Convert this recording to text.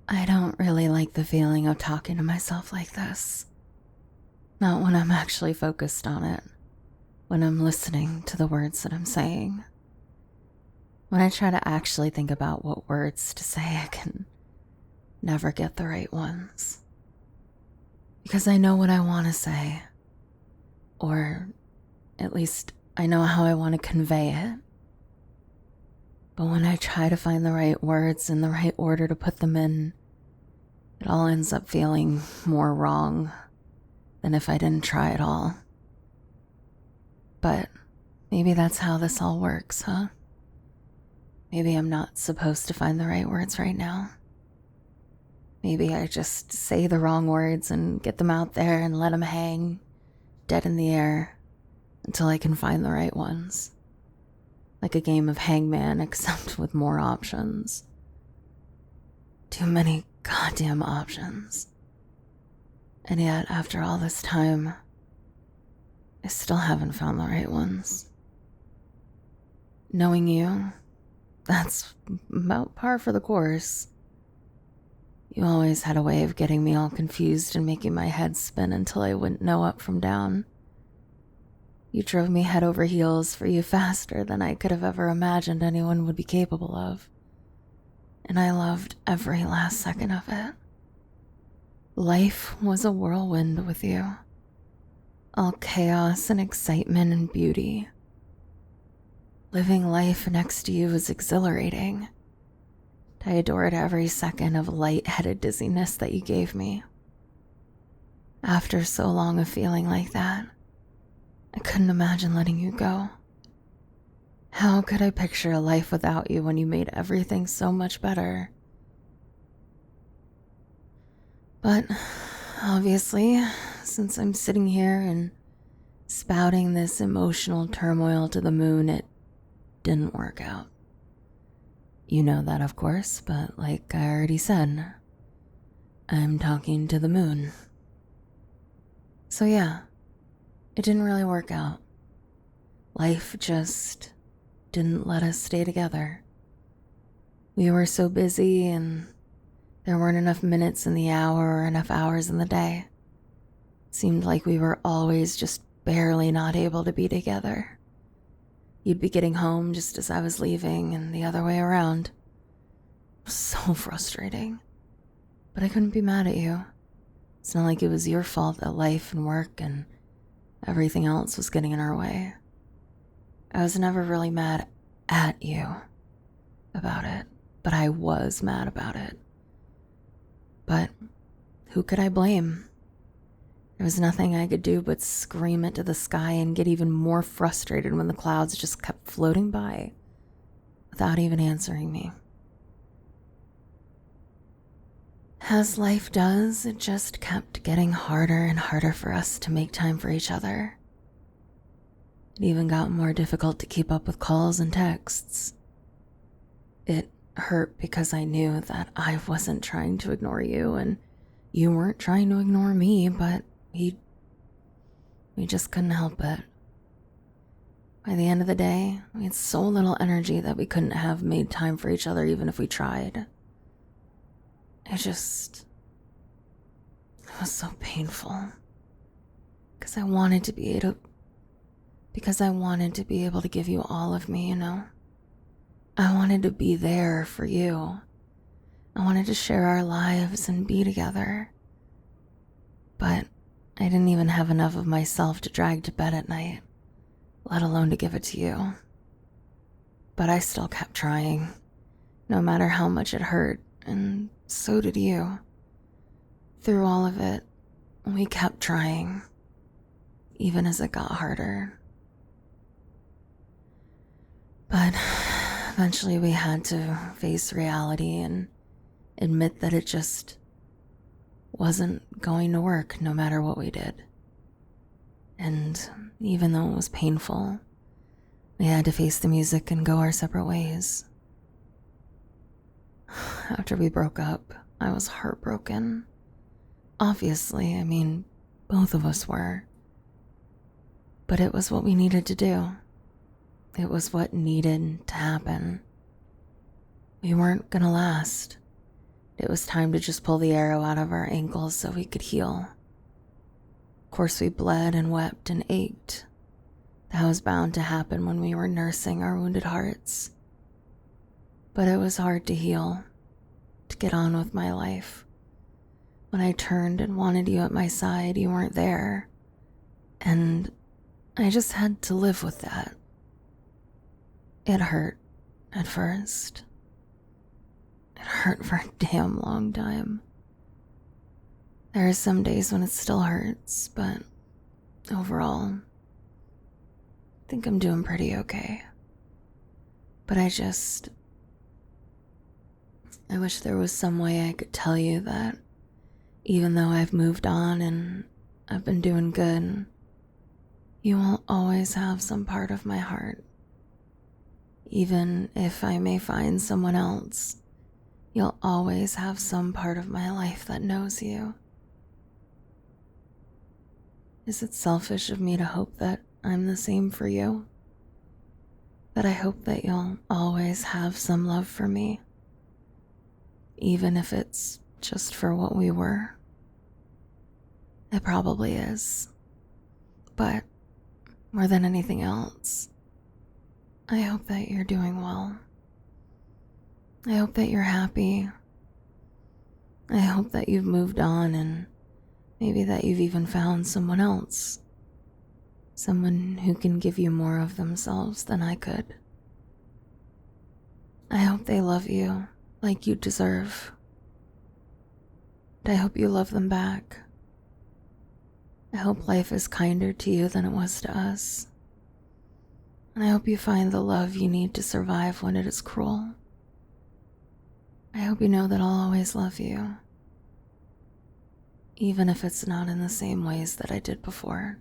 I don't really like the feeling of talking to myself like this. Not when I'm actually focused on it, when I'm listening to the words that I'm saying. When I try to actually think about what words to say, I can never get the right ones. Because I know what I want to say, or at least I know how I want to convey it. But when I try to find the right words in the right order to put them in, it all ends up feeling more wrong than if I didn't try at all. But maybe that's how this all works, huh? Maybe I'm not supposed to find the right words right now. Maybe I just say the wrong words and get them out there and let them hang dead in the air until I can find the right ones. Like a game of hangman, except with more options. Too many goddamn options. And yet, after all this time, I still haven't found the right ones. Knowing you, that's about par for the course. You always had a way of getting me all confused and making my head spin until I wouldn't know up from down. You drove me head over heels for you faster than I could have ever imagined anyone would be capable of. And I loved every last second of it. Life was a whirlwind with you. All chaos and excitement and beauty. Living life next to you was exhilarating. I adored every second of light-headed dizziness that you gave me. After so long of feeling like that, I couldn't imagine letting you go. How could I picture a life without you when you made everything so much better? But obviously, since I'm sitting here and spouting this emotional turmoil to the moon, it didn't work out. You know that, of course, but like I already said, I'm talking to the moon. So yeah, it didn't really work out. Life just didn't let us stay together. We were so busy and there weren't enough minutes in the hour or enough hours in the day. It seemed like we were always just barely not able to be together. You'd be getting home just as I was leaving and the other way around. It was so frustrating. But I couldn't be mad at you. It's not like it was your fault that life and work and everything else was getting in our way. I was never really mad at you about it, but I was mad about it. But who could I blame? There was nothing I could do but scream it to the sky and get even more frustrated when the clouds just kept floating by without even answering me. As life does, it just kept getting harder and harder for us to make time for each other. It even got more difficult to keep up with calls and texts. It hurt because I knew that I wasn't trying to ignore you and you weren't trying to ignore me, but we just couldn't help it. By the end of the day, we had so little energy that we couldn't have made time for each other even if we tried. It was so painful. Because I wanted to be able to give you all of me, you know? I wanted to be there for you. I wanted to share our lives and be together. But I didn't even have enough of myself to drag to bed at night, let alone to give it to you. But I still kept trying, no matter how much it hurt, and so did you. Through all of it, we kept trying, even as it got harder. But eventually we had to face reality and admit that it just wasn't going to work no matter what we did. And even though it was painful, we had to face the music and go our separate ways. After we broke up, I was heartbroken. Obviously, I mean, both of us were. But it was what we needed to do. It was what needed to happen. We weren't gonna last. It was time to just pull the arrow out of our ankles so we could heal. Of course, we bled and wept and ached. That was bound to happen when we were nursing our wounded hearts. But it was hard to heal, to get on with my life. When I turned and wanted you at my side, you weren't there. And I just had to live with that. It hurt at first. It hurt for a damn long time. There are some days when it still hurts, but overall, I think I'm doing pretty okay. But I wish there was some way I could tell you that even though I've moved on and I've been doing good, you will always have some part of my heart. Even if I may find someone else, you'll always have some part of my life that knows you. Is it selfish of me to hope that I'm the same for you? That I hope that you'll always have some love for me, even if it's just for what we were? It probably is. But more than anything else, I hope that you're doing well. I hope that you're happy. I hope that you've moved on and maybe that you've even found someone else. Someone who can give you more of themselves than I could. I hope they love you like you deserve. And I hope you love them back. I hope life is kinder to you than it was to us. And I hope you find the love you need to survive when it is cruel. I hope you know that I'll always love you, even if it's not in the same ways that I did before.